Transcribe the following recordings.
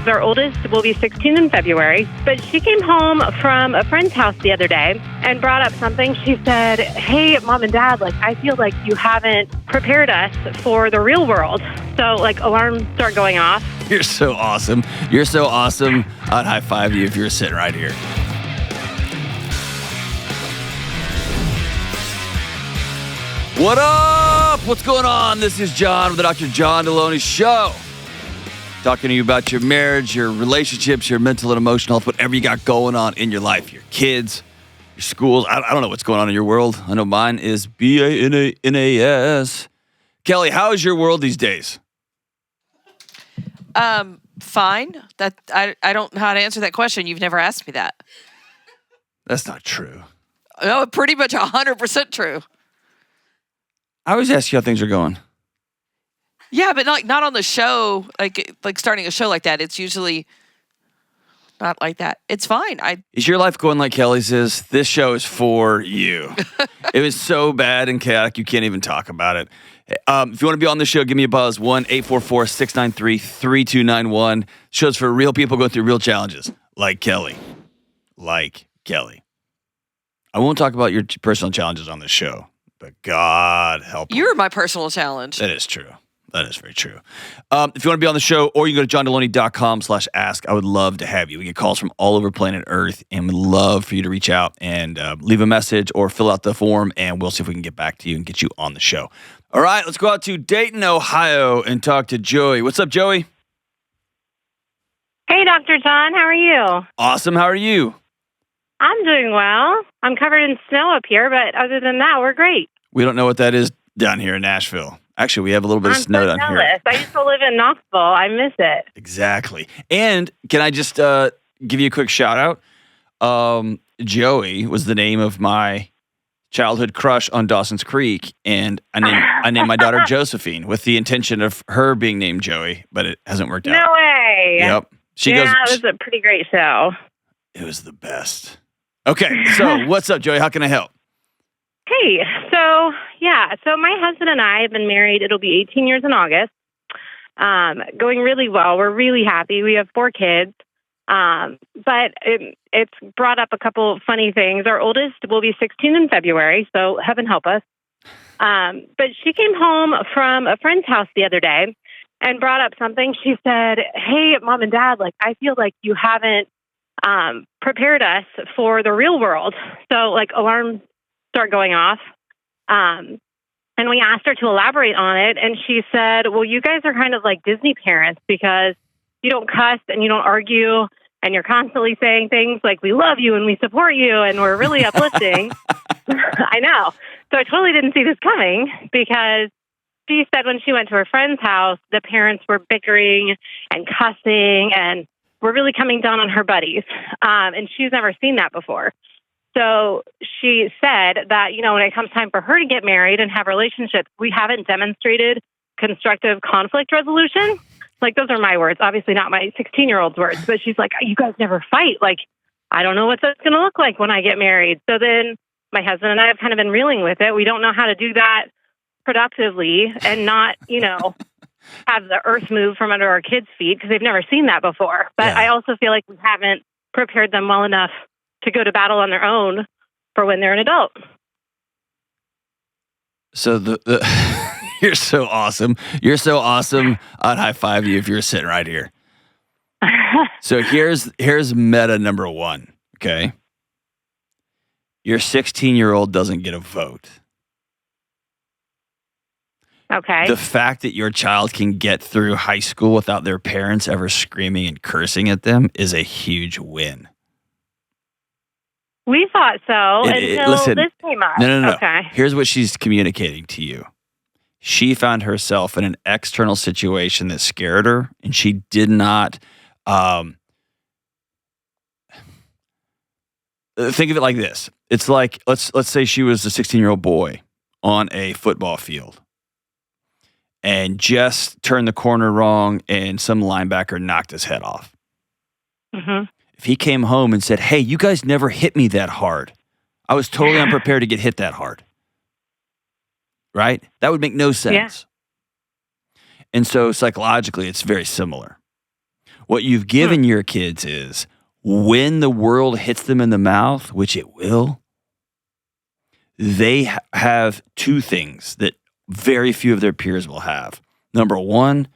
Our oldest will be 16 in February, but she came home from a friend's house the other day and brought up something. She said, "Hey, Mom and Dad, I feel like you haven't prepared us for the real world." So, alarms start going off. You're so awesome. You're so awesome. I'd high five you if you were sitting right here. What up? What's going on? This is John with the Dr. John Delony Show. Talking to you about your marriage, your relationships, your mental and emotional health, whatever you got going on in your life, your kids, your schools. I don't know what's going on in your world. I know mine is BANANAS. Kelly, how is your world these days? Fine. That I don't know how to answer that question. You've never asked me that. That's not true. No, pretty much 100% true. I always ask you how things are going. Yeah, but not on the show. Like starting a show like that, it's usually not like that. It's fine. Is your life going like Kelly's is? This show is for you. It was so bad and chaotic, you can't even talk about it. If you want to be on the show, give me a buzz. 1-844-693-3291. Show's for real people going through real challenges, like Kelly. Like Kelly. I won't talk about your personal challenges on this show, but God help you. You're my personal challenge. That is true. That is very true. If you want to be on the show, or you can go to johndelony.com/ask. I would love to have you. We get calls from all over planet Earth, and we'd love for you to reach out and leave a message or fill out the form, and we'll see if we can get back to you and get you on the show. All right, let's go out to Dayton, Ohio, and talk to Joey. What's up, Joey? Hey, Dr. John, how are you? Awesome. How are you? I'm doing well. I'm covered in snow up here, but other than that, we're great. We don't know what that is down here in Nashville. Actually, we have a little bit of snow down here. I used to live in Knoxville. I miss it. Exactly. And can I just give you a quick shout out? Joey was the name of my childhood crush on Dawson's Creek, and I named my daughter Josephine with the intention of her being named Joey, but it hasn't worked out. No way. Yep. It was a pretty great show. It was the best. Okay, so what's up, Joey? How can I help? Hey, so my husband and I have been married. It'll be 18 years in August. Going really well. We're really happy. We have 4 kids. But it's brought up a couple funny things. Our oldest will be 16 in February, so heaven help us. But she came home from a friend's house the other day and brought up something. She said, "Hey, Mom and Dad, I feel like you haven't prepared us for the real world." So alarms start going off. And we asked her to elaborate on it. And she said, "Well, you guys are kind of like Disney parents because you don't cuss and you don't argue. And you're constantly saying things like, 'We love you and we support you and we're really uplifting.'" I know. So I totally didn't see this coming because she said when she went to her friend's house, the parents were bickering and cussing and were really coming down on her buddies. And she's never seen that before. So she said that, when it comes time for her to get married and have relationships, we haven't demonstrated constructive conflict resolution. Those are my words, obviously not my 16-year-old's words, but she's like, "You guys never fight. I don't know what that's going to look like when I get married." So then my husband and I have kind of been reeling with it. We don't know how to do that productively and not, have the earth move from under our kids' feet because they've never seen that before. But I also feel like we haven't prepared them well enough to go to battle on their own for when they're an adult. So you're so awesome. You're so awesome. I'd high five you if you were sitting right here. So here's meta number 1. Okay. Your 16-year-old doesn't get a vote. Okay. The fact that your child can get through high school without their parents ever screaming and cursing at them is a huge win. We thought so until this came up. No. Okay. Here's what she's communicating to you. She found herself in an external situation that scared her, and she did not think of it like this. It's like, let's say she was a 16-year-old boy on a football field and just turned the corner wrong and some linebacker knocked his head off. Mm-hmm. If he came home and said, "Hey, you guys never hit me that hard. I was totally unprepared to get hit that hard." Right? That would make no sense. Yeah. And so psychologically, it's very similar. What you've given your kids is when the world hits them in the mouth, which it will, they have two things that very few of their peers will have. Number one,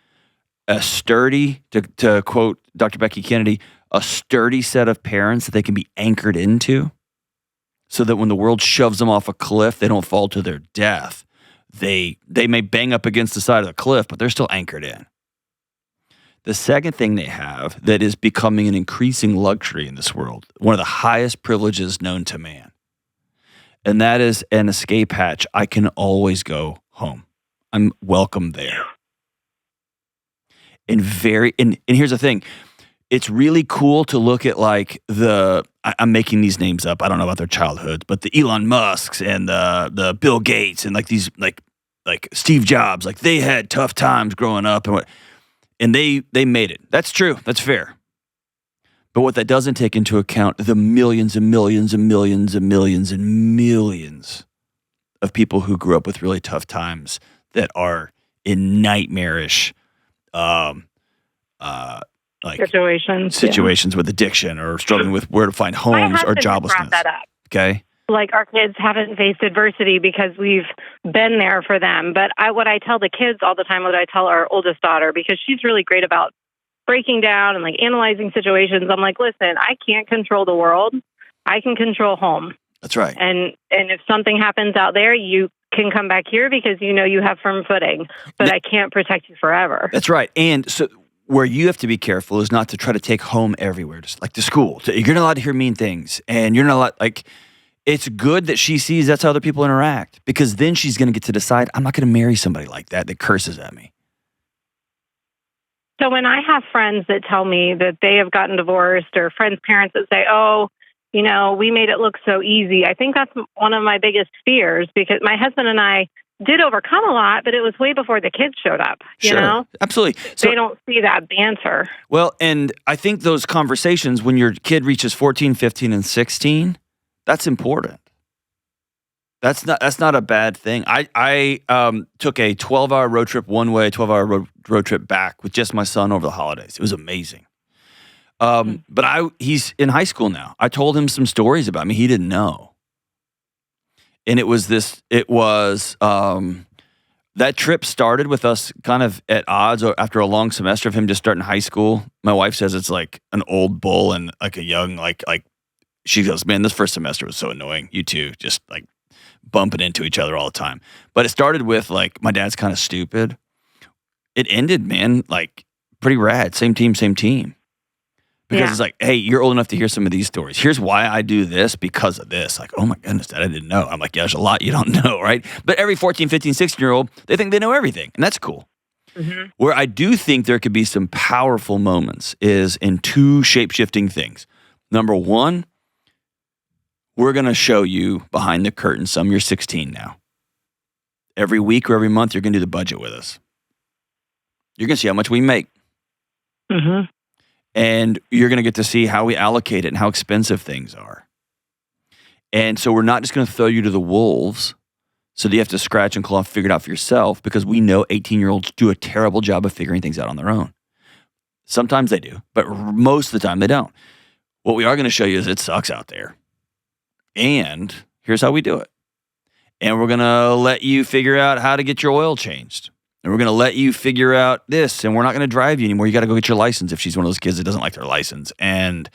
a sturdy, to quote Dr. Becky Kennedy, a sturdy set of parents that they can be anchored into so that when the world shoves them off a cliff, they don't fall to their death. They may bang up against the side of the cliff, but they're still anchored in. The second thing they have that is becoming an increasing luxury in this world, one of the highest privileges known to man, and that is an escape hatch. I can always go home. I'm welcome there. And here's the thing. It's really cool to look at like I'm making these names up. I don't know about their childhoods, but the Elon Musks and the Bill Gates and like these like Steve Jobs, like they had tough times growing up and they made it. That's true. That's fair. But what that doesn't take into account the millions and millions and millions and millions and millions of people who grew up with really tough times that are in nightmarish situations with addiction or struggling with where to find homes or joblessness. Brought that up. Okay. Like our kids haven't faced adversity because we've been there for them. But what I tell the kids all the time, what I tell our oldest daughter, because she's really great about breaking down and like analyzing situations. I'm like, listen, I can't control the world. I can control home. That's right. And if something happens out there, you can come back here because you know you have firm footing. But I can't protect you forever. That's right. And so where you have to be careful is not to try to take home everywhere, just like to school. You're not allowed to hear mean things, and you're not allowed, like, it's good that she sees that's how other people interact, because then she's going to get to decide, I'm not going to marry somebody like that curses at me. So when I have friends that tell me that they have gotten divorced, or friends' parents that say, oh, you know, we made it look so easy, I think that's one of my biggest fears, because my husband and I did overcome a lot, but it was way before the kids showed up, you know? Absolutely. So they don't see that banter. Well, and I think those conversations when your kid reaches 14, 15, and 16, that's important. That's not a bad thing. I took a 12-hour road trip one way, 12-hour road trip back with just my son over the holidays. It was amazing. But he's in high school now. I told him some stories about me he didn't know. And that trip started with us kind of at odds after a long semester of him just starting high school. My wife says it's like an old bull and like a young, like she goes, man, this first semester was so annoying. You two just like bumping into each other all the time. But it started with like, my dad's kind of stupid. It ended, man, like pretty rad. Same team. Because it's like, hey, you're old enough to hear some of these stories. Here's why I do this because of this. Like, oh my goodness, Dad, I didn't know. I'm like, yeah, there's a lot you don't know, right? But every 14, 15, 16-year-old, they think they know everything. And that's cool. Mm-hmm. Where I do think there could be some powerful moments is in two shape-shifting things. Number one, we're going to show you behind the curtain some. You're 16 now. Every week or every month, you're going to do the budget with us. You're going to see how much we make. Mm-hmm. And you're going to get to see how we allocate it and how expensive things are. And so we're not just going to throw you to the wolves so that you have to scratch and claw and figure it out for yourself, because we know 18-year-olds do a terrible job of figuring things out on their own. Sometimes they do, but most of the time they don't. What we are going to show you is it sucks out there. And here's how we do it. And we're going to let you figure out how to get your oil changed. And we're going to let you figure out this, and we're not going to drive you anymore. You got to go get your license if she's one of those kids that doesn't like their license. And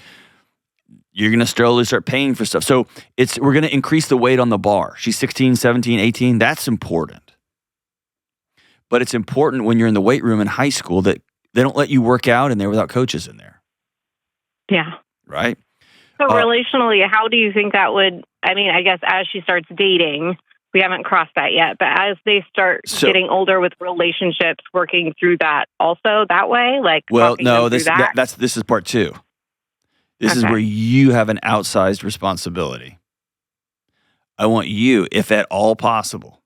you're going to slowly start paying for stuff. So we're going to increase the weight on the bar. She's 16, 17, 18. That's important. But it's important when you're in the weight room in high school that they don't let you work out in there without coaches in there. Yeah. Right? So relationally, how do you think that would, I mean, I guess as she starts dating, we haven't crossed that yet, but as they start getting older with relationships, working through that also that way, like, well, no, this is part two. This is where you have an outsized responsibility. I want you, if at all possible,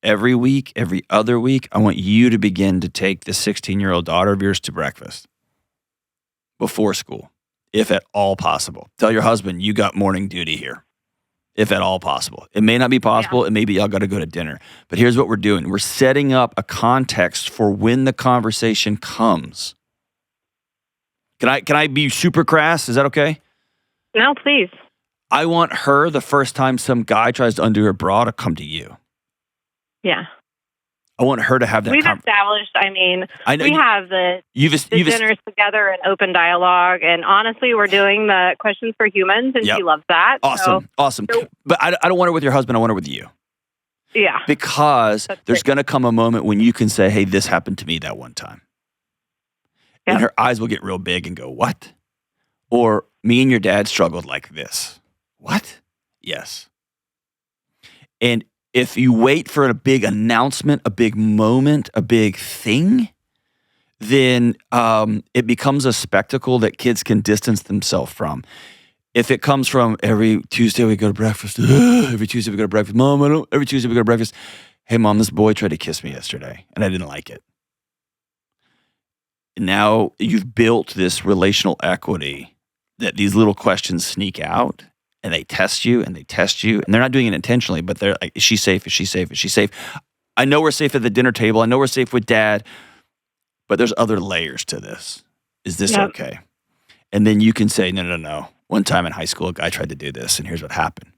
every week, every other week, I want you to begin to take the 16-year-old daughter of yours to breakfast before school, if at all possible. Tell your husband you got morning duty here. If at all possible. It may not be possible. Yeah. It may be y'all got to go to dinner. But here's what we're doing. We're setting up a context for when the conversation comes. Can I be super crass? Is that okay? No, please. I want her the first time some guy tries to undo her bra to come to you. Yeah. I want her to have that. We've established. I mean, I know we have the dinners together and open dialogue, and honestly, we're doing the questions for humans, and she loves that. Awesome. But I don't want her with your husband. I want her with you. Yeah. Because there's going to come a moment when you can say, "Hey, this happened to me that one time," and her eyes will get real big and go, "What?" Or, "Me and your dad struggled like this." What? Yes. And if you wait for a big announcement, a big moment, a big thing, then it becomes a spectacle that kids can distance themselves from. If it comes from every Tuesday we go to breakfast, every Tuesday we go to breakfast, Mom, every Tuesday we go to breakfast. Hey, Mom, this boy tried to kiss me yesterday, and I didn't like it. Now you've built this relational equity that these little questions sneak out. And they test you, and they're not doing it intentionally, but they're like, is she safe? Is she safe? Is she safe? I know we're safe at the dinner table. I know we're safe with Dad, but there's other layers to this. Is this okay? And then you can say, no. One time in high school, a guy tried to do this, and here's what happened.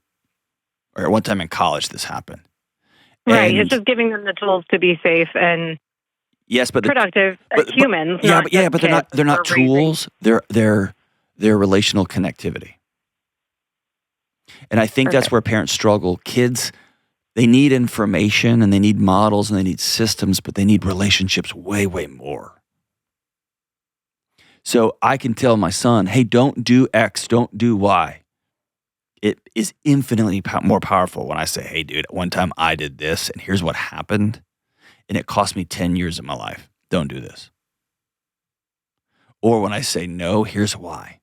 Or one time in college, this happened. Right. And it's just giving them the tools to be safe and productive humans. But they're not tools. They're relational connectivity. And I think that's where parents struggle. Kids, they need information and they need models and they need systems, but they need relationships way, way more. So I can tell my son, hey, don't do X, don't do Y. It is infinitely more powerful when I say, hey, dude, at one time I did this and here's what happened. And it cost me 10 years of my life. Don't do this. Or when I say, no, here's why.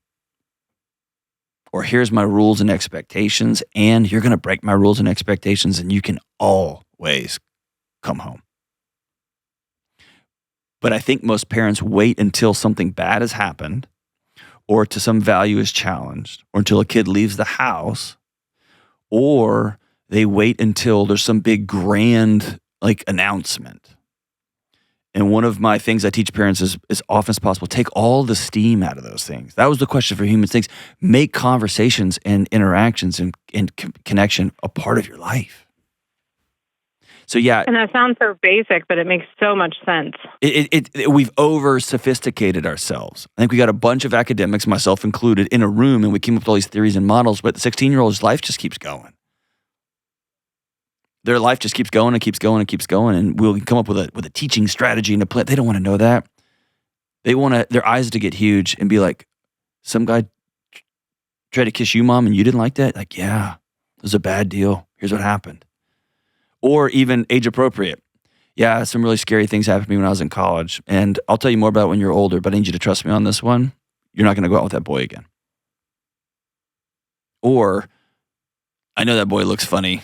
Or here's my rules and expectations, and you're going to break my rules and expectations, and you can always come home. But I think most parents wait until something bad has happened, or to some value is challenged, or until a kid leaves the house, or they wait until there's some big grand announcement. And one of my things I teach parents is as often as possible, take all the steam out of those things. That was the question for human things. Make conversations and interactions and connection a part of your life. So yeah. And that sounds so basic, but it makes so much sense. We've over-sophisticated ourselves. I think we got a bunch of academics, myself included, in a room, and we came up with all these theories and models, but the 16-year-old's life just keeps going. Their life just keeps going and keeps going and keeps going, and we'll come up with a teaching strategy and a plan. They don't want to know that. They want their eyes to get huge and be like, some guy tried to kiss you, Mom, and you didn't like that? Like, yeah, it was a bad deal. Here's what happened. Or even age appropriate. Yeah, some really scary things happened to me when I was in college, and I'll tell you more about it when you're older, but I need you to trust me on this one. You're not going to go out with that boy again. Or, I know that boy looks funny.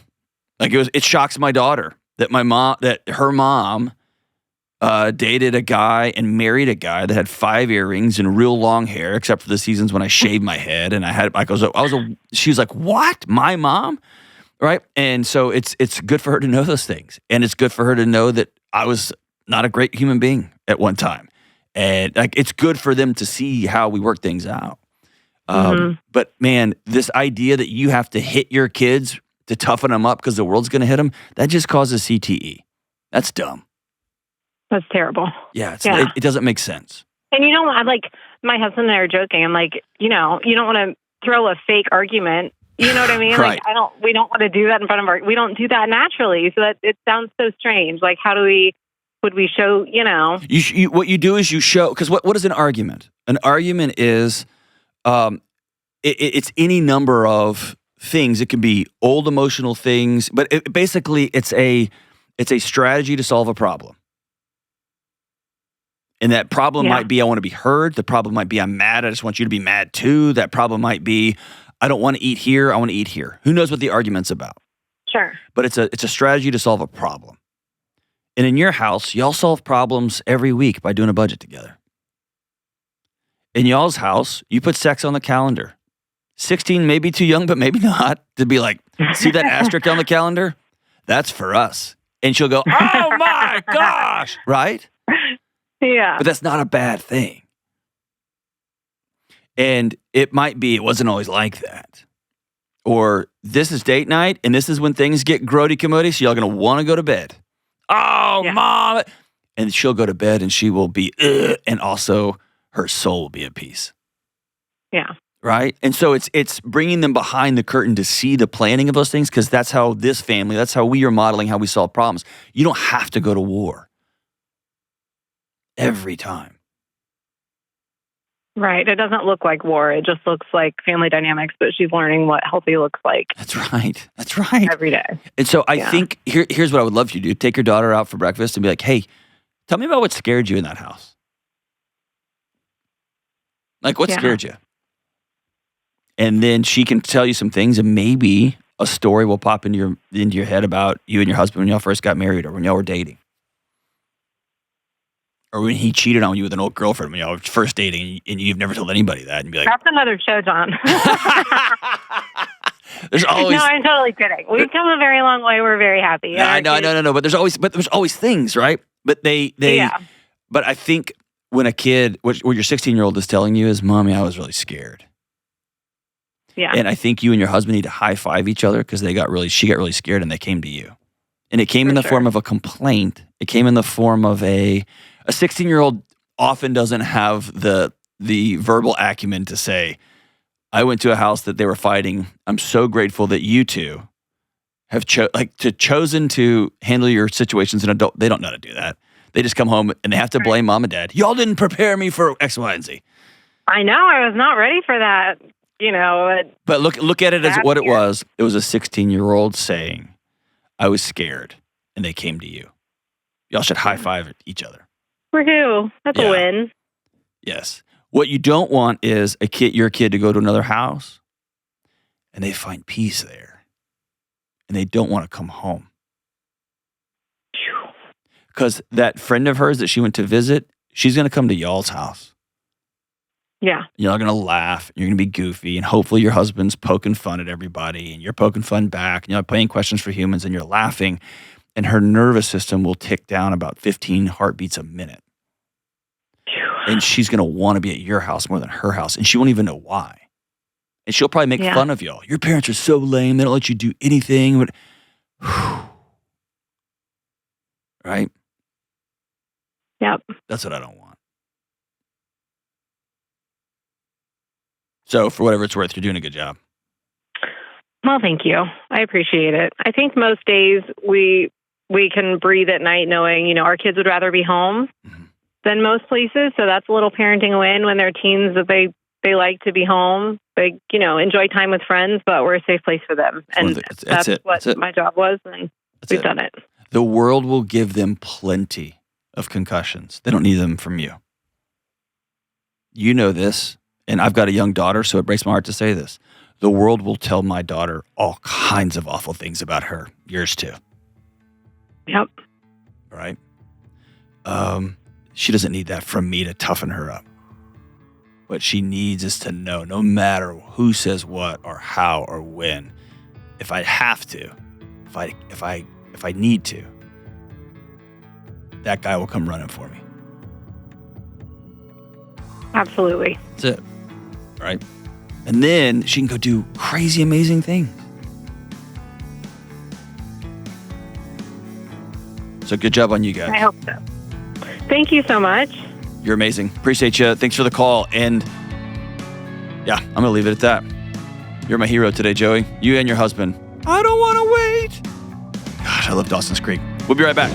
It shocks my daughter that her mom dated a guy and married a guy that had 5 earrings and real long hair, except for the seasons when I shaved my head and she was like, what? My mom? Right? And so it's good for her to know those things. And it's good for her to know that I was not a great human being at one time. And it's good for them to see how we work things out. But man, this idea that you have to hit your kids to toughen them up because the world's going to hit them, that just causes CTE. That's dumb. That's terrible. Yeah, it doesn't make sense. And my husband and I are joking. I'm like, you don't want to throw a fake argument. You know what I mean? Right. We don't want to do that in front of we don't do that naturally. So that it sounds so strange. Like, would we show, what you do is you show, because what is an argument? An argument is, it's any number of things. It can be old emotional things, but basically it's a strategy to solve a problem. And that problem might be, I want to be heard. The problem might be, I'm mad. I just want you to be mad too. That problem might be, I don't want to eat here. I want to eat here. Who knows what the argument's about? Sure. But it's a strategy to solve a problem. And in your house, y'all solve problems every week by doing a budget together. In y'all's house, you put sex on the calendar. 16 may be too young, but maybe not, to be like, see that asterisk on the calendar? That's for us. And she'll go, oh my gosh, right? Yeah. But that's not a bad thing. And it might be, it wasn't always like that. Or this is date night, and this is when things get grody commody, so y'all going to want to go to bed. Oh, Yeah. Mom. And she'll go to bed, and she will be, and also her soul will be at peace. Yeah. Right? And so it's bringing them behind the curtain to see the planning of those things, because that's how this family, that's how we are modeling how we solve problems. You don't have to go to war every time. Right. It doesn't look like war. It just looks like family dynamics, but she's learning what healthy looks like. That's right. That's right. Every day. And so I think here's what I would love you to do. Take your daughter out for breakfast and be like, hey, tell me about what scared you in that house. Like, what scared you? And then she can tell you some things, and maybe a story will pop into your head about you and your husband when y'all first got married, or when y'all were dating. Or when he cheated on you with an old girlfriend when y'all were first dating, and you've never told anybody that, and be like, that's another show, John. There's always. No, I'm totally kidding. We've come a very long way. We're very happy. I know. But there's always things, right? But But I think when a kid, what your 16-year-old is telling you is, Mommy, I was really scared. Yeah. And I think you and your husband need to high five each other, because she got really scared, and they came to you. And it came in the form of a complaint. It came in the form of a 16-year-old often doesn't have the verbal acumen to say, I went to a house that they were fighting. I'm so grateful that you two have chosen to handle your situations as an adult. They don't know how to do that. They just come home and they have to blame mom and dad. Y'all didn't prepare me for X, Y, and Z. I know. I was not ready for that. But look at it as what it was. It was a 16-year-old saying, I was scared, and they came to you. Y'all should high five each other. Woohoo. That's a win. Yes. What you don't want is your kid to go to another house, and they find peace there, and they don't want to come home. Because that friend of hers that she went to visit, she's going to come to y'all's house. Yeah. You're going to laugh. You're going to be goofy. And hopefully your husband's poking fun at everybody. And you're poking fun back. And you're playing questions for humans. And you're laughing. And her nervous system will tick down about 15 heartbeats a minute. And she's going to want to be at your house more than her house. And she won't even know why. And she'll probably make fun of y'all. Your parents are so lame. They don't let you do anything. But, right? Yep. That's what I don't want. So for whatever it's worth, you're doing a good job. Well, thank you. I appreciate it. I think most days we can breathe at night knowing, our kids would rather be home than most places. So that's a little parenting win when they're teens, that they like to be home. They, enjoy time with friends, but we're a safe place for them. And that's what my job was, and we've done it. The world will give them plenty of concussions. They don't need them from you. You know this. And I've got a young daughter, so it breaks my heart to say this. The world will tell my daughter all kinds of awful things about her. Yours too. Yep. Right? She doesn't need that from me to toughen her up. What she needs is to know, no matter who says what or how or when, if I have to, if I need to, that guy will come running for me. Absolutely. That's it. Right? And then she can go do crazy, amazing things. So good job on you guys. I hope so. Thank you so much. You're amazing. Appreciate you. Thanks for the call. And yeah, I'm going to leave it at that. You're my hero today, Joey. You and your husband. I don't want to wait. Gosh, I love Dawson's Creek. We'll be right back.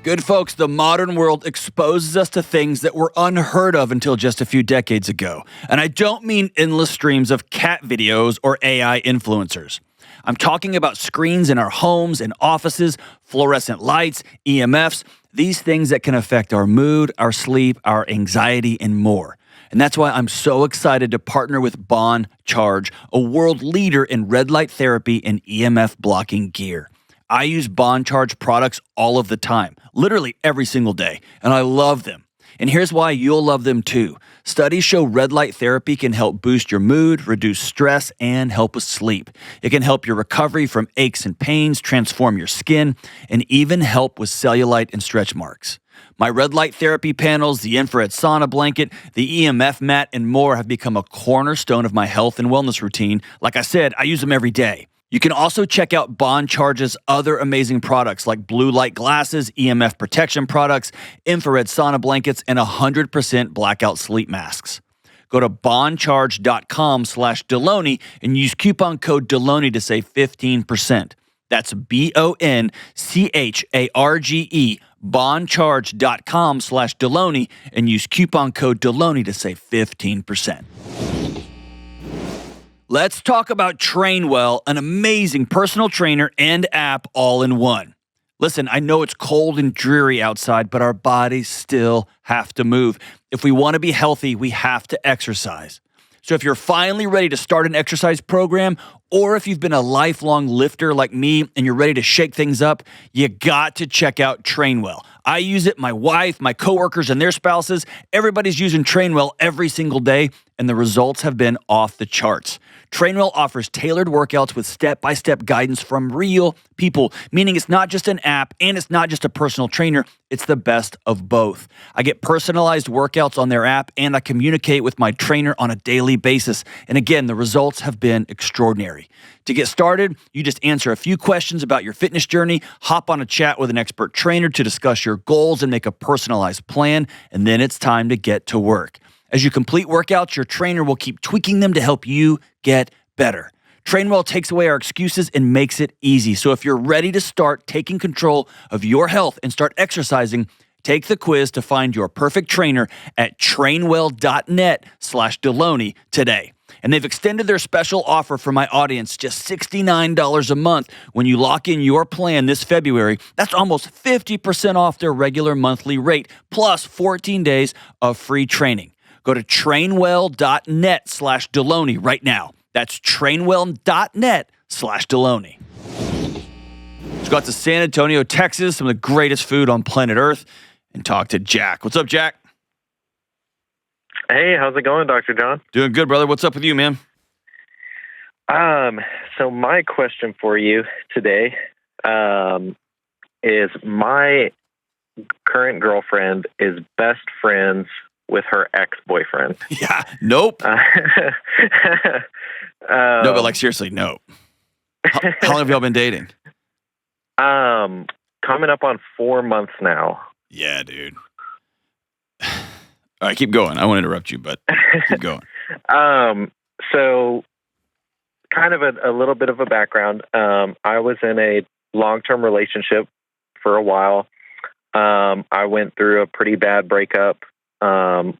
Good folks, the modern world exposes us to things that were unheard of until just a few decades ago. And I don't mean endless streams of cat videos or AI influencers. I'm talking about screens in our homes and offices, fluorescent lights, EMFs, these things that can affect our mood, our sleep, our anxiety, and more. And that's why I'm so excited to partner with Bond Charge, a world leader in red light therapy and EMF blocking gear. I use Bond Charge products all of the time, literally every single day, and I love them. And here's why you'll love them too. Studies show red light therapy can help boost your mood, reduce stress, and help with sleep. It can help your recovery from aches and pains, transform your skin, and even help with cellulite and stretch marks. My red light therapy panels, the infrared sauna blanket, the EMF mat, and more have become a cornerstone of my health and wellness routine. Like I said, I use them every day. You can also check out Bond Charge's other amazing products like blue light glasses, EMF protection products, infrared sauna blankets, and 100% blackout sleep masks. Go to bondcharge.com/Delony and use coupon code Delony to save 15%. That's BONCHARGE, bondcharge.com/Delony, and use coupon code Delony to save 15%. Let's talk about Trainwell, an amazing personal trainer and app all in one. Listen, I know it's cold and dreary outside, but our bodies still have to move. If we want to be healthy, we have to exercise. So if you're finally ready to start an exercise program, or if you've been a lifelong lifter like me and you're ready to shake things up, you got to check out Trainwell. I use it, my wife, my coworkers, and their spouses. Everybody's using Trainwell every single day, and the results have been off the charts. Trainwell offers tailored workouts with step-by-step guidance from real people, meaning it's not just an app and it's not just a personal trainer, it's the best of both. I get personalized workouts on their app and I communicate with my trainer on a daily basis. And again, the results have been extraordinary. To get started, you just answer a few questions about your fitness journey, hop on a chat with an expert trainer to discuss your goals and make a personalized plan, and then it's time to get to work. As you complete workouts, your trainer will keep tweaking them to help you get better. Trainwell takes away our excuses and makes it easy. So if you're ready to start taking control of your health and start exercising, take the quiz to find your perfect trainer at trainwell.net/Delony today. And they've extended their special offer for my audience, just $69 a month. When you lock in your plan this February, that's almost 50% off their regular monthly rate, plus 14 days of free training. Go to trainwell.net/Delony right now. That's trainwell.net/Delony. Let's go out to San Antonio, Texas, some of the greatest food on planet Earth, and talk to Jack. What's up, Jack? Hey, how's it going, Dr. John? Doing good, brother. What's up with you, man? So my question for you today is my current girlfriend is best friends with her ex-boyfriend. Yeah, nope. No, but like seriously, no. How long have y'all been dating? Coming up on 4 months now. Yeah, dude. All right, keep going. I won't interrupt you, but keep going. So kind of a little bit of a background. I was in a long-term relationship for a while. I went through a pretty bad breakup a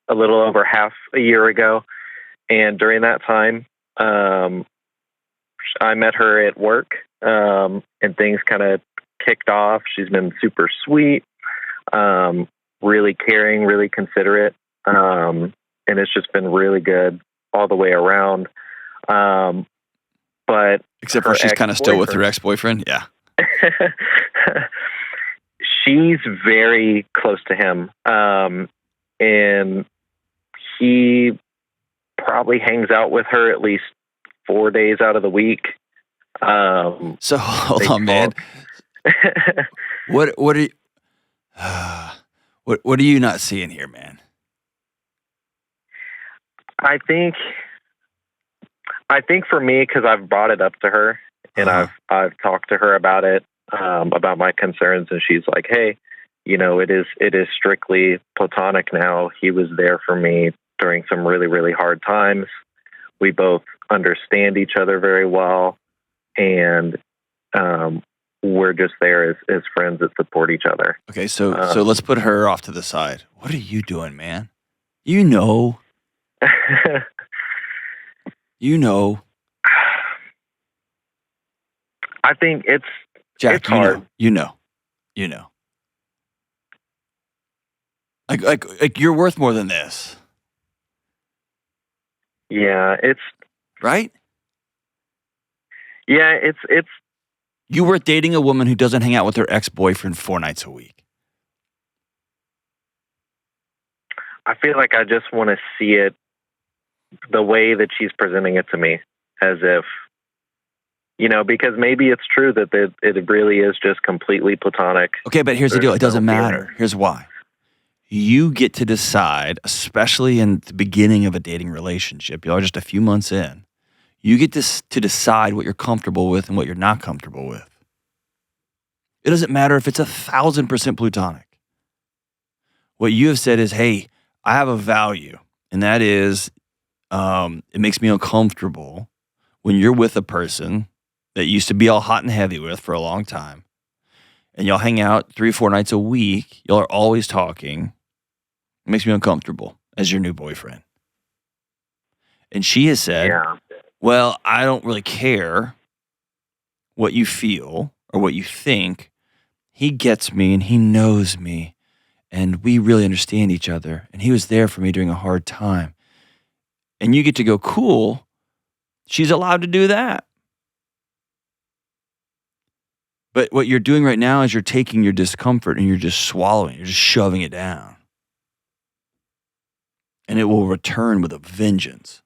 little over half a year ago. And during that time, I met her at work, and things kind of kicked off. She's been super sweet, really caring, really considerate. And it's just been really good all the way around. But except for she's kind of still with her ex-boyfriend. Yeah. She's very close to him. And he probably hangs out with her at least 4 days out of the week. So hold on, man. What are you, what are you not seeing here, man? I think for me, because I've brought it up to her and I've talked to her about it, about my concerns, and she's like, "Hey, it is strictly platonic now. He was there for me during some really, really hard times. We both understand each other very well, and we're just there as friends that support each other." Okay, so let's put her off to the side. What are you doing, man? You know. I think it's Jack. It's hard. You know. Like you're worth more than this. Yeah, it's right. Yeah, it's. You were dating a woman who doesn't hang out with her ex-boyfriend 4 nights a week. I feel like I just want to see it the way that she's presenting it to me, as if, because maybe it's true that it really is just completely platonic. Okay, but here's the deal. It doesn't matter. Here's why. You get to decide, especially in the beginning of a dating relationship, y'all are just a few months in, you get to decide what you're comfortable with and what you're not comfortable with. It doesn't matter if it's 1,000% plutonic. What you have said is, hey, I have a value, and that is it makes me uncomfortable when you're with a person that you used to be all hot and heavy with for a long time, and y'all hang out 3-4 nights a week. Y'all are always talking. It makes me uncomfortable as your new boyfriend. And she has said, well, I don't really care what you feel or what you think. He gets me and he knows me and we really understand each other. And he was there for me during a hard time. And you get to go, cool. She's allowed to do that. But what you're doing right now is you're taking your discomfort and you're just swallowing it. You're just shoving it down. And it will return with a vengeance.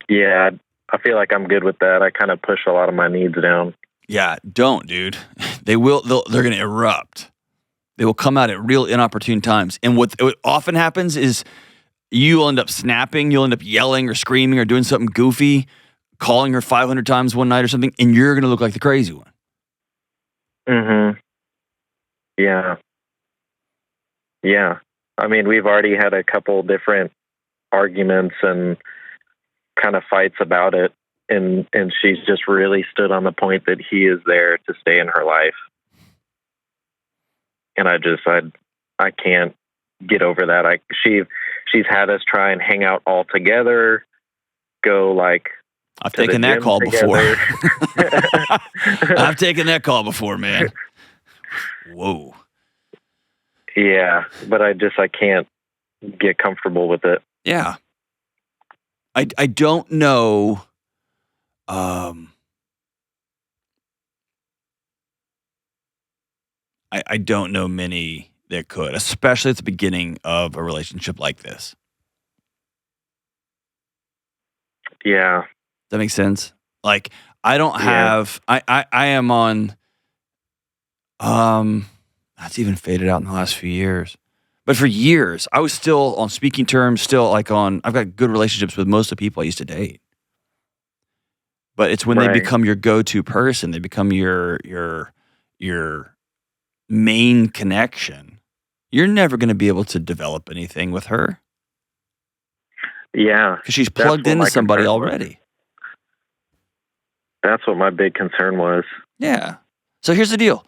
Yeah, I feel like I'm good with that. I kind of push a lot of my needs down. Yeah, don't, dude. They're going to erupt. They will come out at real inopportune times. And what often happens is you'll end up snapping, you'll end up yelling or screaming or doing something goofy, calling her 500 times one night or something, and you're going to look like the crazy one. Mm-hmm. Yeah. Yeah. I mean, we've already had a couple different arguments and kind of fights about it. And she's just really stood on the point that he is there to stay in her life. And I can't get over that. She's had us try and hang out all together, go like, I've taken that call together. before. I've taken that call before, man. Whoa. Yeah, but I can't get comfortable with it. Yeah. I don't know. I don't know many that could, especially at the beginning of a relationship like this. Yeah. That makes sense? Like, I don't have, I am on, that's even faded out in the last few years. But for years, I was still on speaking terms, I've got good relationships with most of the people I used to date. But it's when they become your go-to person, they become your main connection. You're never going to be able to develop anything with her. Yeah. Because she's plugged into somebody already. That's what my big concern was. Yeah. So here's the deal.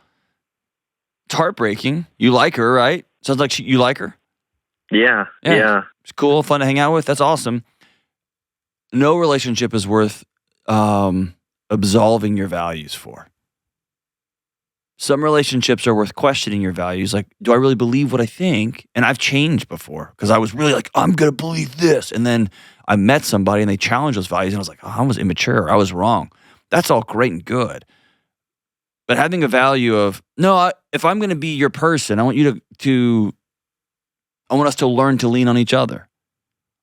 It's heartbreaking. You like her, right? Sounds like you like her. Yeah. It's cool, fun to hang out with. That's awesome. No relationship is worth absolving your values for. Some relationships are worth questioning your values. Like, do I really believe what I think? And I've changed before because I was really like, I'm going to believe this. And then I met somebody and they challenged those values. And I was like, oh, I was immature. I was wrong. That's all great and good. But having a value of, no, if I'm going to be your person, I want you I want us to learn to lean on each other.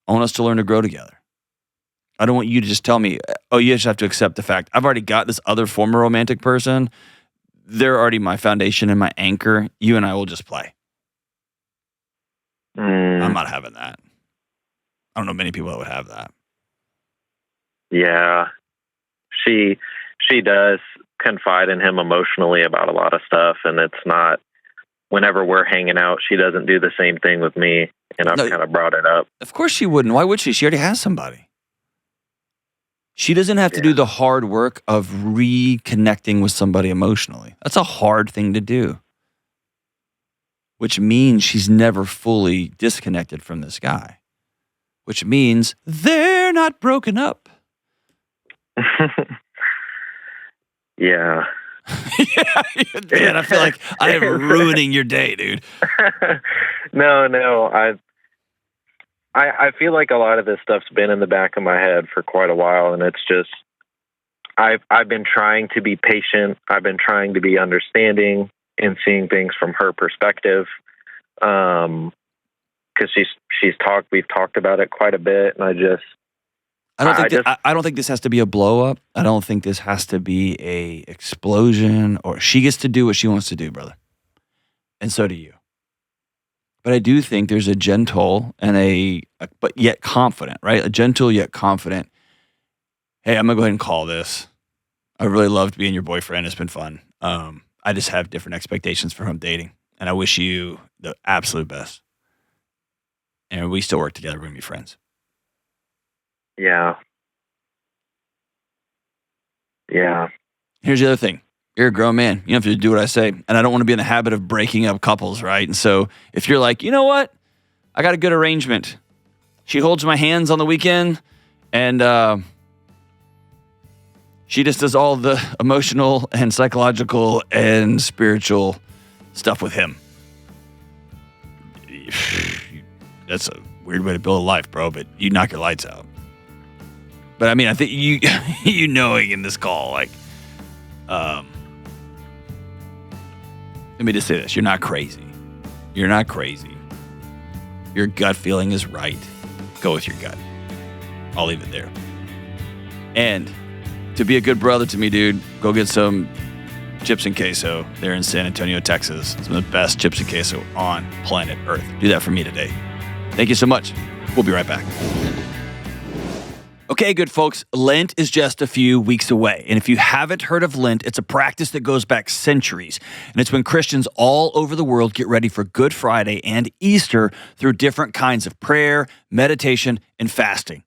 I want us to learn to grow together. I don't want you to just tell me, oh, you just have to accept the fact. I've already got this other former romantic person. They're already my foundation and my anchor. You and I will just play. I'm not having that. I don't know many people that would have that. Yeah. She does confide in him emotionally about a lot of stuff, and it's not, whenever we're hanging out, she doesn't do the same thing with me, and I've kind of brought it up. Of course she wouldn't. Why would she? She already has somebody. She doesn't have to do the hard work of reconnecting with somebody emotionally. That's a hard thing to do. Which means she's never fully disconnected from this guy. Which means they're not broken up. Yeah. Yeah, man, I feel like I am ruining your day, dude. No. I feel like a lot of this stuff's been in the back of my head for quite a while, and it's just I've been trying to be patient. I've been trying to be understanding and seeing things from her perspective. because we've talked about it quite a bit, and I don't think this has to be a blow up. I don't think this has to be a explosion. Or she gets to do what she wants to do, brother, and so do you. But I do think there's a gentle and but yet confident, right? A gentle yet confident. Hey, I'm gonna go ahead and call this. I really loved being your boyfriend. It's been fun. I just have different expectations for who I'm dating, and I wish you the absolute best. And we still work together. We're gonna be friends. Yeah. Here's the other thing. You're a grown man. You don't have to do what I say. And I don't want to be in the habit of breaking up couples, right? And so if you're like, you know what? I got a good arrangement. She holds my hands on the weekend, and she just does all the emotional and psychological and spiritual stuff with him. That's a weird way to build a life, bro, but you knock your lights out. But I mean, I think you knowing in this call, like, let me just say this. You're not crazy. You're not crazy. Your gut feeling is right. Go with your gut. I'll leave it there. And to be a good brother to me, dude, go get some chips and queso there in San Antonio, Texas. Some of the best chips and queso on planet Earth. Do that for me today. Thank you so much. We'll be right back. Okay, good folks, Lent is just a few weeks away. And if you haven't heard of Lent, it's a practice that goes back centuries. And it's when Christians all over the world get ready for Good Friday and Easter through different kinds of prayer, meditation, and fasting.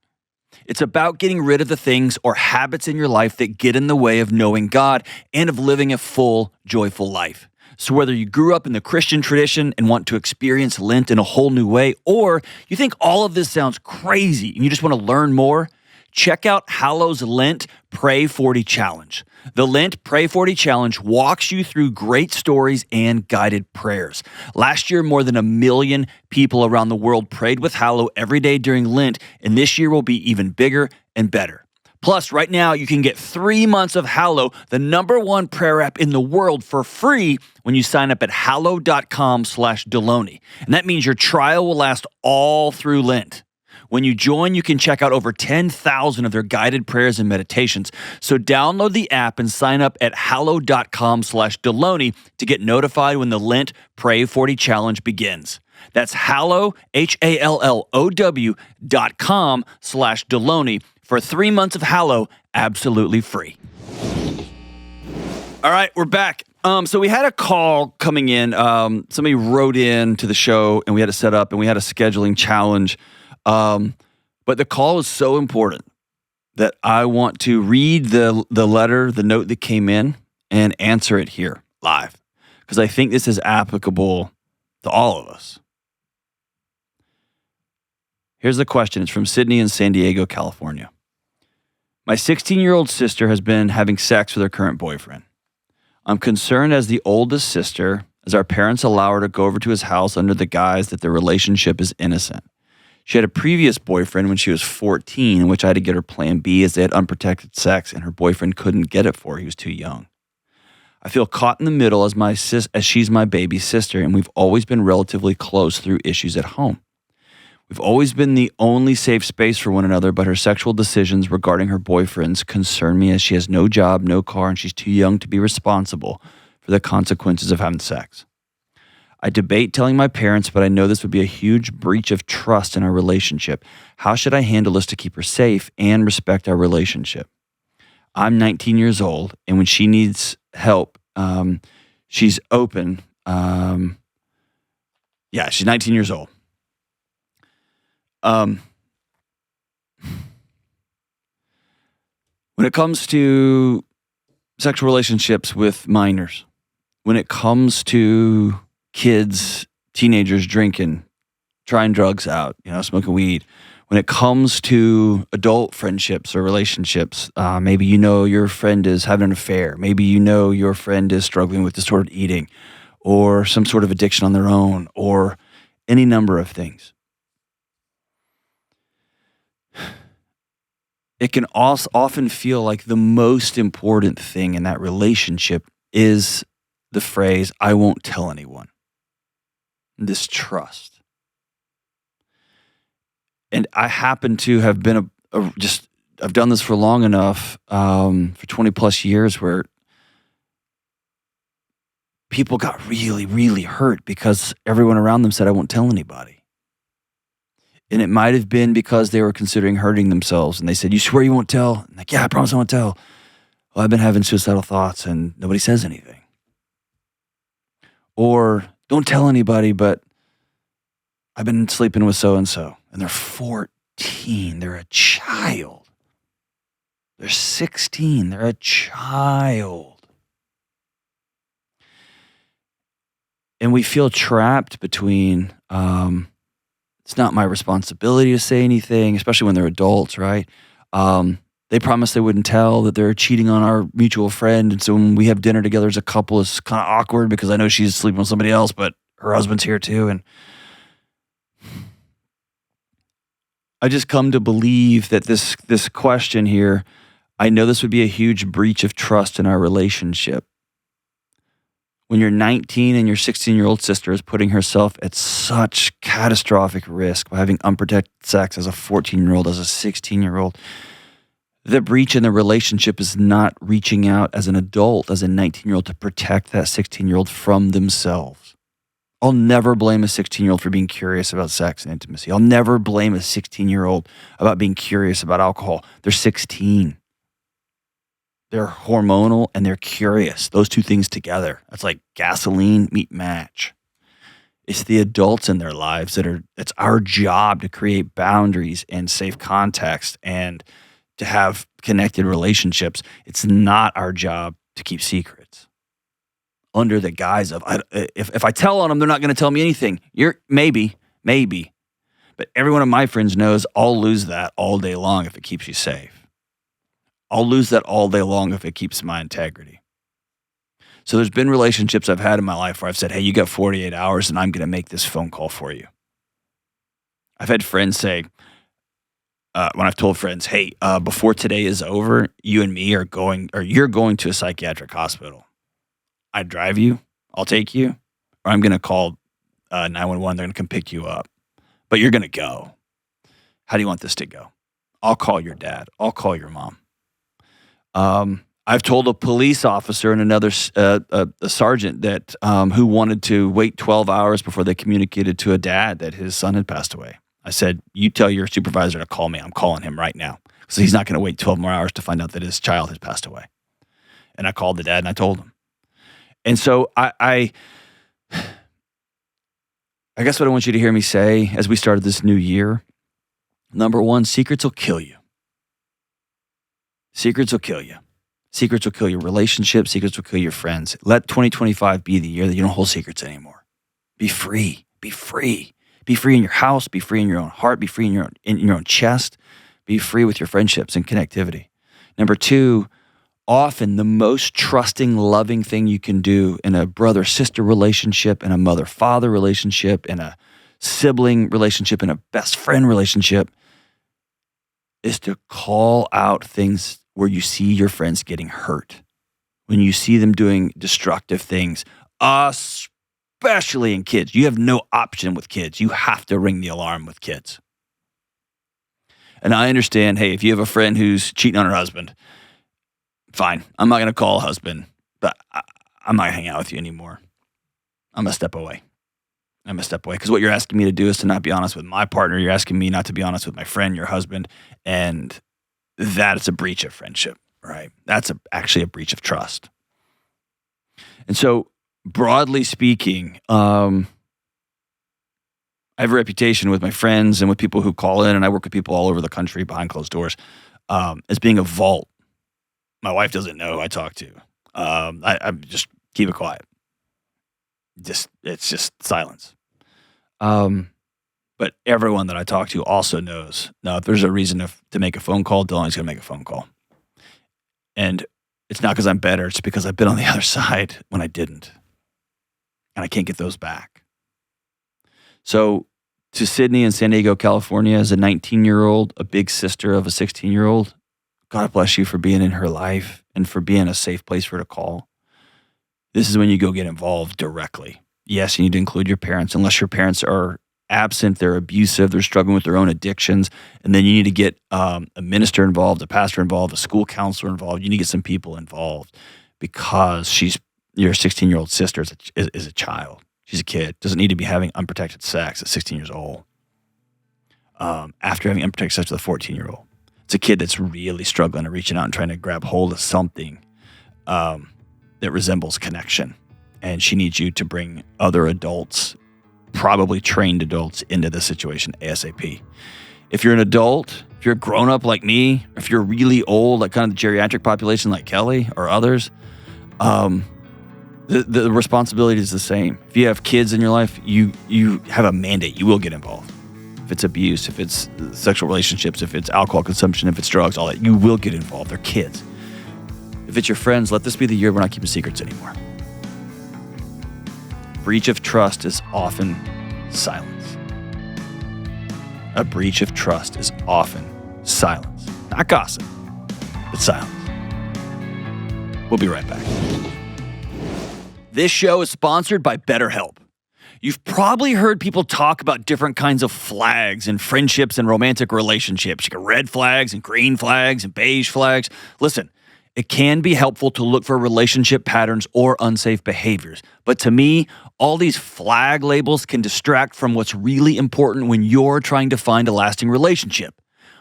It's about getting rid of the things or habits in your life that get in the way of knowing God and of living a full, joyful life. So whether you grew up in the Christian tradition and want to experience Lent in a whole new way, or you think all of this sounds crazy and you just want to learn more, check out Hallow's Lent Pray 40 Challenge. The Lent Pray 40 Challenge walks you through great stories and guided prayers. Last year, more than 1 million people around the world prayed with Hallow every day during Lent, and this year will be even bigger and better. Plus, right now, you can get 3 months of Hallow, the #1 prayer app in the world, for free when you sign up at hallow.com/Delony. And that means your trial will last all through Lent. When you join, you can check out over 10,000 of their guided prayers and meditations. So download the app and sign up at hallow.com/Delony to get notified when the Lent Pray 40 Challenge begins. That's hallow, HALLOW.com/Delony for 3 months of Hallow, absolutely free. All right, we're back. So we had a call coming in. Somebody wrote in to the show, and we had to set up, and we had a scheduling challenge. But the call is so important that I want to read the note that came in, and answer it here live, because I think this is applicable to all of us. Here's the question. It's from Sydney in San Diego, California. My 16-year-old sister has been having sex with her current boyfriend. I'm concerned as the oldest sister, as our parents allow her to go over to his house under the guise that their relationship is innocent. She had a previous boyfriend when she was 14, in which I had to get her plan B as they had unprotected sex, and her boyfriend couldn't get it for her. He was too young. I feel caught in the middle as she's my baby sister, and we've always been relatively close through issues at home. We've always been the only safe space for one another, but her sexual decisions regarding her boyfriends concern me, as she has no job, no car, and she's too young to be responsible for the consequences of having sex. I debate telling my parents, but I know this would be a huge breach of trust in our relationship. How should I handle this to keep her safe and respect our relationship? I'm 19 years old, and when she needs help, she's open. She's 19 years old. When it comes to sexual relationships with minors, when it comes to kids, teenagers drinking, trying drugs out, smoking weed, when it comes to adult friendships or relationships, maybe your friend is having an affair, maybe your friend is struggling with disordered eating or some sort of addiction on their own, or any number of things. It can also often feel like the most important thing in that relationship is the phrase, "I won't tell anyone." This trust. And I happen to have been I've done this for long enough, for 20 plus years, where people got really, really hurt because everyone around them said, I won't tell anybody. And it might have been because they were considering hurting themselves. And they said, you swear you won't tell? I'm like, yeah, I promise I won't tell. Well, I've been having suicidal thoughts and nobody says anything. Or don't tell anybody, but I've been sleeping with so-and-so. And they're 14. They're a child. They're 16. They're a child. And we feel trapped between, it's not my responsibility to say anything, especially when they're adults, right? They promised they wouldn't tell that they're cheating on our mutual friend. And so when we have dinner together as a couple, it's kind of awkward because I know she's sleeping with somebody else, but her husband's here too. And I just come to believe that this question here, I know this would be a huge breach of trust in our relationship. When you're 19 and your 16-year-old sister is putting herself at such catastrophic risk by having unprotected sex as a 14-year-old, as a 16-year-old, the breach in the relationship is not reaching out as an adult, as a 19-year-old, to protect that 16-year-old from themselves. I'll never blame a 16-year-old for being curious about sex and intimacy. I'll never blame a 16-year-old about being curious about alcohol. They're 16. They're hormonal and they're curious. Those two things together. That's like gasoline, meet match. It's the adults in their lives it's our job to create boundaries and safe context and to have connected relationships. It's not our job to keep secrets under the guise of, if I tell on them, they're not going to tell me anything. Maybe. But every one of my friends knows I'll lose that all day long if it keeps you safe. I'll lose that all day long if it keeps my integrity. So there's been relationships I've had in my life where I've said, hey, you got 48 hours and I'm going to make this phone call for you. I've had friends say, when I've told friends, hey, before today is over, you and me you're going to a psychiatric hospital. I drive you, I'll take you, or I'm going to call 911. They're going to come pick you up. But you're going to go. How do you want this to go? I'll call your dad. I'll call your mom. I've told a police officer and another a sergeant that who wanted to wait 12 hours before they communicated to a dad that his son had passed away. I said, you tell your supervisor to call me. I'm calling him right now. So he's not going to wait 12 more hours to find out that his child has passed away. And I called the dad and I told him. And so I guess what I want you to hear me say as we started this new year, number one, secrets will kill you. Secrets will kill you. Secrets will kill your relationships. Secrets will kill your friends. Let 2025 be the year that you don't hold secrets anymore. Be free. Be free. Be free in your house. Be free in your own heart. Be free in your own chest. Be free with your friendships and connectivity. Number two, often the most trusting, loving thing you can do in a brother-sister relationship, in a mother-father relationship, in a sibling relationship, in a best friend relationship, is to call out things where you see your friends getting hurt, when you see them doing destructive things, especially in kids. You have no option with kids. You have to ring the alarm with kids. And I understand, hey, if you have a friend who's cheating on her husband, fine. I'm not going to call a husband, but I'm not going to hang out with you anymore. I'm going to step away. Because what you're asking me to do is to not be honest with my partner. You're asking me not to be honest with my friend, your husband. And that's a breach of friendship, right? That's actually a breach of trust. And so, broadly speaking, I have a reputation with my friends and with people who call in, and I work with people all over the country behind closed doors, as being a vault. My wife doesn't know who I talk to. I just keep it quiet. It's just silence. But everyone that I talk to also knows, now, if there's a reason to make a phone call, Delony's going to make a phone call. And it's not because I'm better. It's because I've been on the other side when I didn't. And I can't get those back. So to Sydney and San Diego, California, as a 19-year-old, a big sister of a 16-year-old, God bless you for being in her life and for being a safe place for her to call. This is when you go get involved directly. Yes, you need to include your parents, unless your parents are absent, they're abusive, they're struggling with their own addictions, and then you need to get a minister involved, a pastor involved, a school counselor involved. You need to get some people involved because your 16-year-old sister is a child. She's a kid. Doesn't need to be having unprotected sex at 16 years old. After having unprotected sex with a 14-year-old. It's a kid that's really struggling and reaching out and trying to grab hold of something that resembles connection. And she needs you to bring other adults, probably trained adults, into this situation ASAP. If you're an adult, if you're a grown-up like me, if you're really old, like kind of the geriatric population like Kelly or others, the responsibility is the same. If you have kids in your life, you have a mandate. You will get involved. If it's abuse, if it's sexual relationships, if it's alcohol consumption, if it's drugs, all that, you will get involved. They're kids. If it's your friends, let this be the year we're not keeping secrets anymore. Breach of trust is often silence. A breach of trust is often silence. Not gossip, but silence. We'll be right back. This show is sponsored by BetterHelp. You've probably heard people talk about different kinds of flags in friendships and romantic relationships. You got red flags and green flags and beige flags. Listen, it can be helpful to look for relationship patterns or unsafe behaviors. But to me, all these flag labels can distract from what's really important when you're trying to find a lasting relationship.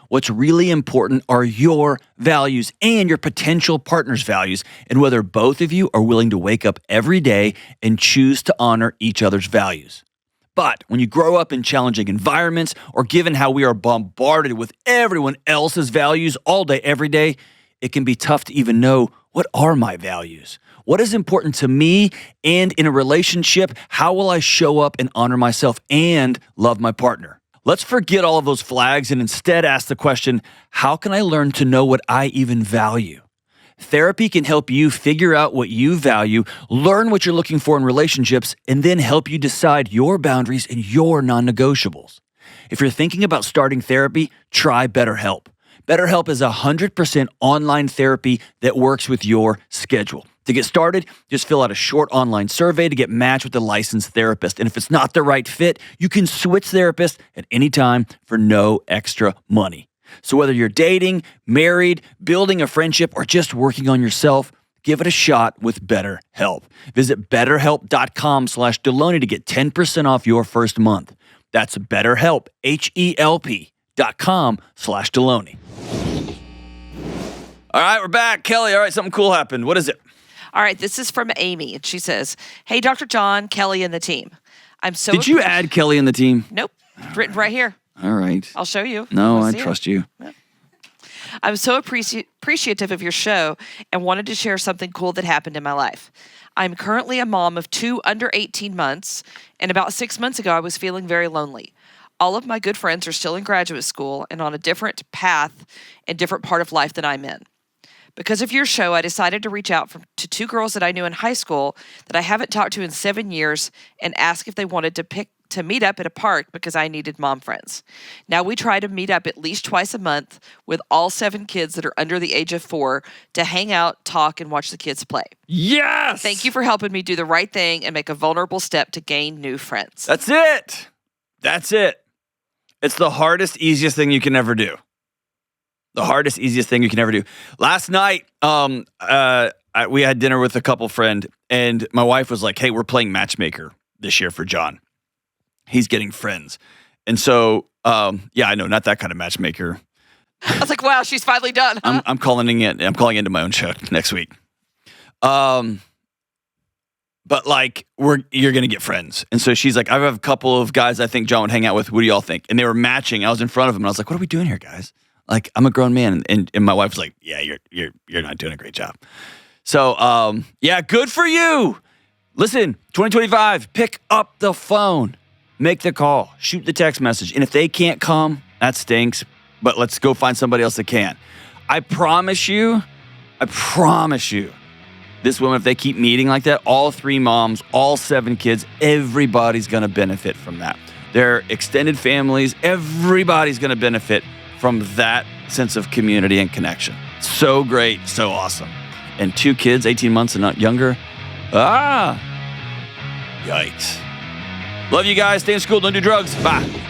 What's really important are your values and your potential partner's values, and whether both of you are willing to wake up every day and choose to honor each other's values. But when you grow up in challenging environments, or given how we are bombarded with everyone else's values all day, every day, it can be tough to even know, what are my values? What is important to me? And in a relationship, how will I show up and honor myself and love my partner? Let's forget all of those flags and instead ask the question, how can I learn to know what I even value? Therapy can help you figure out what you value, learn what you're looking for in relationships, and then help you decide your boundaries and your non-negotiables. If you're thinking about starting therapy, try BetterHelp. BetterHelp is 100% online therapy that works with your schedule. To get started, just fill out a short online survey to get matched with a licensed therapist. And if it's not the right fit, you can switch therapists at any time for no extra money. So whether you're dating, married, building a friendship, or just working on yourself, give it a shot with BetterHelp. Visit betterhelp.com/Delony to get 10% off your first month. That's BetterHelp, HELP.com/Delony. All right, we're back. Kelly, all right, something cool happened. What is it? All right, this is from Amy, and she says, "Hey, Dr. John, Kelly, and the team. I'm so." Did you add Kelly and the team? Nope. Written right here. All right. I'll show you. No, I trust you. Yep. I'm so appreciative of your show and wanted to share something cool that happened in my life. I'm currently a mom of 2 under 18 months, and about 6 months ago, I was feeling very lonely. All of my good friends are still in graduate school and on a different path and different part of life than I'm in. Because of your show, I decided to reach out to 2 girls that I knew in high school that I haven't talked to in 7 years and ask if they wanted to meet up at a park because I needed mom friends. Now we try to meet up at least twice a month with all 7 kids that are under the age of 4 to hang out, talk, and watch the kids play. Yes! Thank you for helping me do the right thing and make a vulnerable step to gain new friends. That's it. That's it. It's the hardest, easiest thing you can ever do. The hardest, easiest thing you can ever do. Last night, we had dinner with a couple friend, and my wife was like, hey, we're playing matchmaker this year for John. He's getting friends. And so, yeah, I know, not that kind of matchmaker. I was like, wow, she's finally done. Huh? I'm calling into my own show next week. But like, you're going to get friends. And so she's like, I have a couple of guys I think John would hang out with. What do y'all think? And they were matching. I was in front of them, and I was like, what are we doing here, guys? Like, I'm a grown man. And my wife was like, yeah, you're not doing a great job. So, yeah, good for you. Listen, 2025, pick up the phone. Make the call. Shoot the text message. And if they can't come, that stinks. But let's go find somebody else that can. I promise you, this woman, if they keep meeting like that, all 3 moms, all 7 kids, everybody's going to benefit from that. Their extended families, everybody's going to benefit from that sense of community and connection. So great, so awesome. And 2 kids, 18 months and not younger. Yikes. Love you guys. Stay in school. Don't do drugs. Bye.